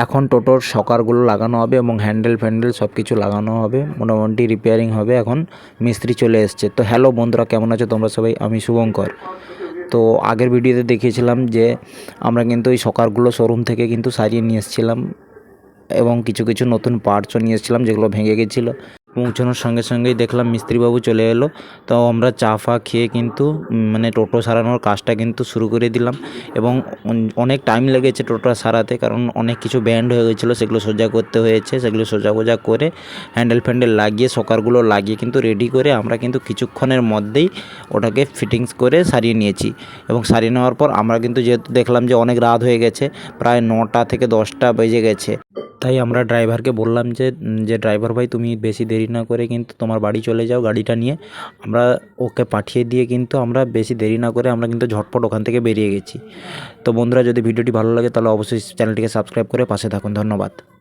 এখন টোটোর শকারগুলো লাগানো হবে এবং হ্যান্ডেল ফ্যান্ডেল সব কিছু লাগানো হবে, মোটামুটি রিপেয়ারিং হবে। এখন মিস্ত্রি চলে এসছে। তো হ্যালো বন্ধুরা, কেমন আছো তোমরা সবাই? আমি শুভঙ্কর। তো আগের ভিডিওতে দেখিয়েছিলাম যে আমরা কিন্তু এই শকারগুলো শোরুম থেকে কিন্তু সারিয়ে নিয়ে এসেছিলাম এবং কিছু কিছু নতুন পার্টসও নিয়ে এসেছিলাম যেগুলো ভেঙে গেছিলো। পৌঁছানোর সঙ্গে সঙ্গেই দেখলাম মিস্ত্রিবাবু চলে এলো। তো আমরা চা ফা খেয়ে কিন্তু মানে টোটো সারানোর কাজটা কিন্তু শুরু করে দিলাম এবং অনেক টাইম লেগেছে টোটো সারাতে, কারণ অনেক কিছু ব্যান্ড হয়ে গেছিলো, সেগুলো সোজা করতে হয়েছে। সেগুলো সোজা গোজা করে হ্যান্ডেল ফ্যান্ডেল লাগিয়ে শকারগুলো লাগিয়ে কিন্তু রেডি করে আমরা কিন্তু কিছুক্ষণের মধ্যেই ওটাকে ফিটিংস করে সারিয়ে নিয়েছি। এবং সারিয়ে নেওয়ার পর আমরা কিন্তু যেহেতু দেখলাম যে অনেক রাত হয়ে গেছে, প্রায় 9টা থেকে 10টা বেজে গেছে, তাই আমরা ড্রাইভারকে বললাম যে ড্রাইভার ভাই তুমি বেশি দেরি না করে কিন্তু তোমার বাড়ি চলে যাও গাড়িটা নিয়ে। আমরা ওকে পাঠিয়ে দিয়ে কিন্তু আমরা বেশি দেরি না করে আমরা কিন্তু ঝটপট ওখান থেকে বেরিয়ে গেছি। তো বন্ধুরা, যদি ভিডিওটি ভালো লাগে তাহলে অবশ্যই চ্যানেলটিকে সাবস্ক্রাইব করে পাশে থাকুন। ধন্যবাদ।